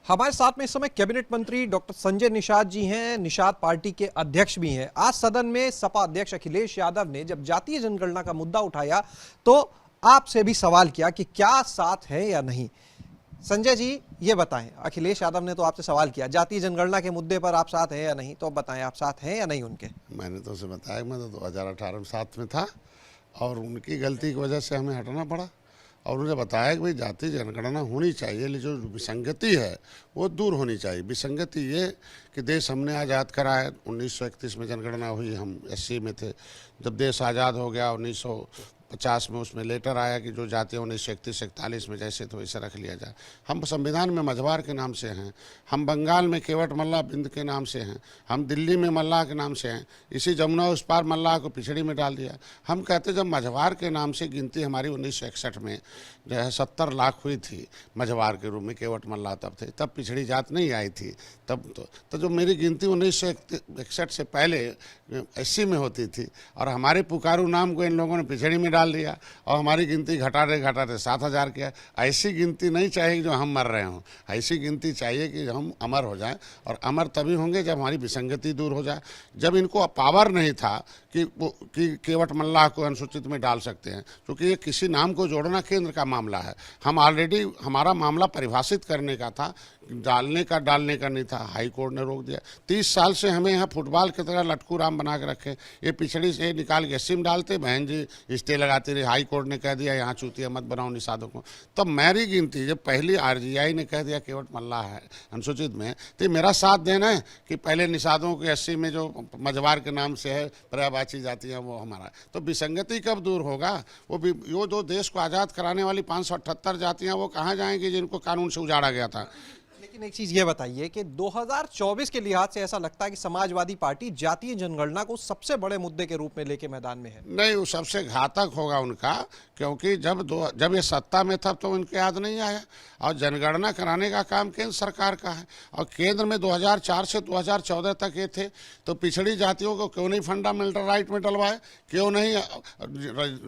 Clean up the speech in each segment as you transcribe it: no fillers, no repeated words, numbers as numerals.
हमारे साथ में इस समय कैबिनेट मंत्री डॉक्टर संजय निषाद जी हैं, निषाद पार्टी के अध्यक्ष भी हैं। आज सदन में सपा अध्यक्ष अखिलेश यादव ने जब जातीय जनगणना का मुद्दा उठाया तो आपसे भी सवाल किया कि क्या साथ है या नहीं। संजय जी ये बताएं, अखिलेश यादव ने तो आपसे सवाल किया जातीय जनगणना के मुद्दे पर आप साथ हैं या नहीं, तो अब बताएं आप साथ हैं या नहीं उनके। मैंने तो उसे बताया मैं तो 2018 में साथ में था और उनकी गलती की वजह से हमें हटना पड़ा और उन्हें बताया कि भाई जातीय जनगणना होनी चाहिए, लेकिन जो विसंगति है वो दूर होनी चाहिए। विसंगति ये कि देश हमने आज़ाद कराया, 1931 में जनगणना हुई, हम 80 में थे। जब देश आज़ाद हो गया 1950 में उसमें लेटर आया कि जो जातियाँ 1931-41 में जैसे तो वैसे रख लिया जाए। हम संविधान में मझवार के नाम से हैं, हम बंगाल में केवट मल्लाह बिंद के नाम से हैं, हम दिल्ली में मल्लाह के नाम से हैं, इसी जमुना उस पार मल्लाह को पिछड़ी में डाल दिया। हम कहते जब मझवार के नाम से गिनती हमारी 1961 में जो है 70 लाख हुई थी मझवार के रूप में, केवट मल्लाह तब थे, तब पिछड़ी जात नहीं आई थी। तब तो जो मेरी गिनती 1961 से पहले 80 में होती थी और हमारे पुकारू नाम को इन लोगों ने पिछड़ी में डाल दिया और हमारी गिनती घटाते 7,000 किया। ऐसी गिनती नहीं चाहिए जो हम मर रहे हों, ऐसी गिनती चाहिए कि हम अमर हो जाएं और अमर तभी होंगे जब हमारी विसंगति दूर हो जाए। जब इनको पावर नहीं था कि केवट मल्लाह को अनुसूचित में डाल सकते हैं, क्योंकि ये किसी नाम को जोड़ना केंद्र का मामला है। हम ऑलरेडी हमारा मामला परिभाषित करने का था, डालने का नहीं था, हाई कोर्ट ने रोक दिया। 30 साल से हमें यहाँ फुटबॉल की तरह लटकू राम बना के रखे, ये पिछड़ी से निकाल के 80 में डालते, बहन जी स्टे लगाती रही। हाई कोर्ट ने कह दिया यहाँ चूतिया मत बनाओ निषादों को। तब मेरी गिनती जब पहली RGI ने कह दिया केवट मल्लाह है अनुसूचित में, तो मेरा साथ देना है कि पहले निषादों के 80 में जो मझवार के नाम से है पर्यायवाची जाति है वो हमारा। तो विसंगति कब दूर होगा? वो जो देश को आज़ाद कराने वाली 578 जातियाँ वो कहाँ जाएंगी जिनको कानून से उजाड़ा गया था। लेकिन एक चीज ये बताइए कि 2024 के लिहाज से ऐसा लगता है कि समाजवादी पार्टी जातीय जनगणना को सबसे बड़े मुद्दे के रूप में लेके मैदान में है। नहीं, वो सबसे घातक होगा उनका, क्योंकि जब ये सत्ता में था तो उनके याद नहीं आया। और जनगणना कराने का काम केंद्र सरकार का है और केंद्र में 2004 से 2014 तक ये थे, तो पिछड़ी जातियों को क्यों नहीं फंडामेंटल राइट में डलवाए, क्यों नहीं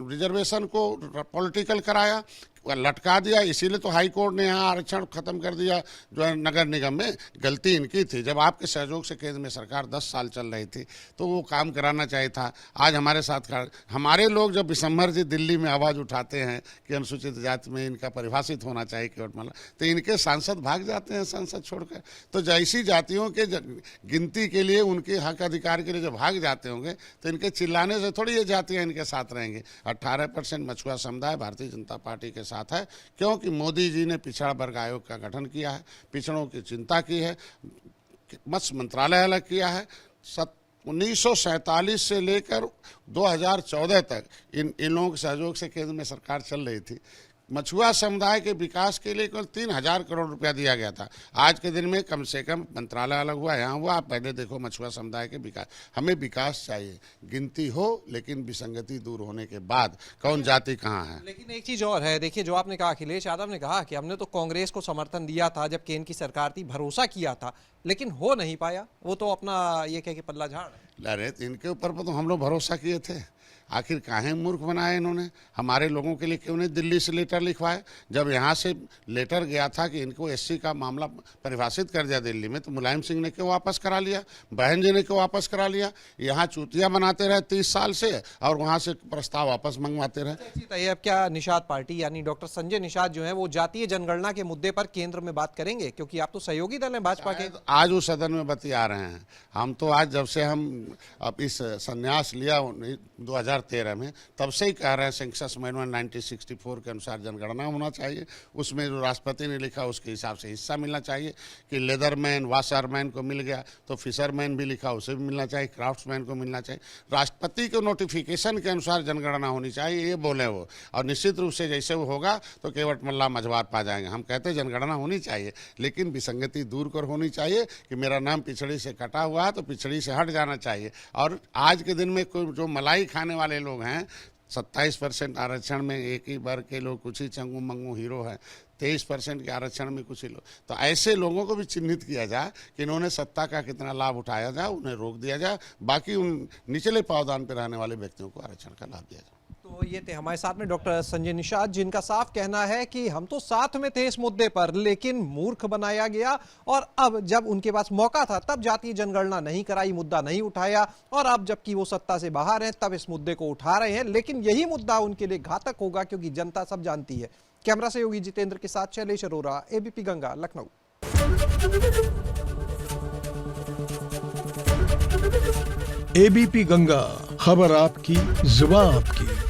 रिजर्वेशन को पॉलिटिकल कराया, लटका दिया। इसीलिए तो हाई कोर्ट ने यहाँ आरक्षण खत्म कर दिया जो है नगर निगम में। गलती इनकी थी, जब आपके सहयोग से केंद्र में सरकार 10 साल चल रही थी तो वो काम कराना चाहिए था। आज हमारे साथ हमारे लोग जब विशंभर जी दिल्ली में आवाज़ उठाते हैं कि अनुसूचित जाति में इनका परिभाषित होना चाहिए केवट मल्लाह, तो इनके सांसद भाग जाते हैं संसद छोड़कर। तो जैसी जातियों के गिनती के लिए, उनके हक अधिकार के लिए जब भाग जाते होंगे तो इनके चिल्लाने से थोड़ी ये जातियाँ इनके साथ रहेंगी। 18% मछुआ समुदाय भारतीय जनता पार्टी के साथ है, क्योंकि मोदी जी ने पिछड़ा वर्ग आयोग का गठन किया है, पिछड़ों की चिंता की है, मत्स्य मंत्रालय अलग किया है। 1947 से लेकर 2014 तक इन लोगों के सहयोग से केंद्र में सरकार चल रही थी। मछुआ समुदाय के विकास के लिए केवल 3,000 करोड़ रुपया दिया गया था। आज के दिन में कम से कम मंत्रालय अलग हुआ, यहाँ हुआ। आप पहले देखो मछुआ समुदाय के विकास। हमें विकास चाहिए, गिनती हो लेकिन विसंगति दूर होने के बाद कौन जाति कहाँ है। लेकिन एक चीज और है, देखिए जो आपने कहा, अखिलेश यादव ने कहा कि हमने तो कांग्रेस को समर्थन दिया था जब केंद्र की सरकार थी, भरोसा किया था, लेकिन हो नहीं पाया। वो तो अपना ये कह के पल्ला झाड़। अरे इनके ऊपर तो हम लोग भरोसा किए थे, आखिर काहे मूर्ख बनाए इन्होंने। हमारे लोगों के लिए क्यों नहीं दिल्ली से लेटर लिखवाए? जब यहाँ से लेटर गया था कि इनको SC का मामला परिभाषित कर दिया दिल्ली में, तो मुलायम सिंह ने क्यों वापस करा लिया, बहन जी ने क्यों वापस करा लिया? यहाँ चूतियाँ बनाते रहे 30 साल से और वहाँ से प्रस्ताव वापस मंगवाते रहे। अब क्या निषाद पार्टी यानी डॉक्टर संजय निषाद जो है वो जातीय जनगणना के मुद्दे पर केंद्र में बात करेंगे, क्योंकि आप तो सहयोगी दल हैं भाजपा के? आज उस सदन में बतिया रहे हैं। हम तो आज जब से हम अब इस संन्यास लिया 2013 में, तब से ही कह रहे हैं सेंसस अमेंडमेंट 1964 के अनुसार जनगणना होना चाहिए। उसमें जो राष्ट्रपति ने लिखा उसके हिसाब से हिस्सा मिलना चाहिए कि लेदरमैन वाशरमैन को मिल गया तो फिशरमैन भी लिखा उसे भी मिलना चाहिए, क्राफ्ट्समैन को मिलना चाहिए। राष्ट्रपति के नोटिफिकेशन के अनुसार जनगणना होनी चाहिए, ये बोले वो। और निश्चित रूप से जैसे वो होगा तो केवट मल्लाह मझवार पा जाएंगे। हम कहते हैं जनगणना होनी चाहिए, लेकिन विसंगति दूर कर होनी चाहिए कि मेरा नाम पिछड़ी से कटा हुआ है तो पिछड़ी से हट जाना चाहिए। और आज के दिन में जो मलाई खाने वाले लोग हैं, 27% आरक्षण में एक ही वर्ग के लोग, कुछ ही चंगू मंगू हीरो है, 23% के आरक्षण में कुछ ही लोग, तो ऐसे लोगों को भी चिन्हित किया जाए कि इन्होंने सत्ता का कितना लाभ उठाया जाए, उन्हें रोक दिया जाए, बाकी उन निचले पावदान पर रहने वाले व्यक्तियों को आरक्षण का लाभ दिया जाए। तो तो ये थे हमारे साथ में डॉक्टर संजय निषाद, जिनका साफ कहना है कि हम तो साथ में थे इस मुद्दे पर, लेकिन मूर्ख बनाया गया और अब जब उनके पास मौका था तब जातीय जनगणना नहीं कराई, मुद्दा नहीं उठाया, और अब जबकि वो सत्ता से बाहर हैं तब इस मुद्दे को उठा रहे हैं। लेकिन यही मुद्दा उनके लिए घातक होगा, क्योंकि जनता सब जानती है। कैमरा से योगी जितेंद्र के साथ शैलेश अरोरा, एबीपी गंगा, लखनऊ। एबीपी गंगा, खबर आपकी, जुबान आपकी।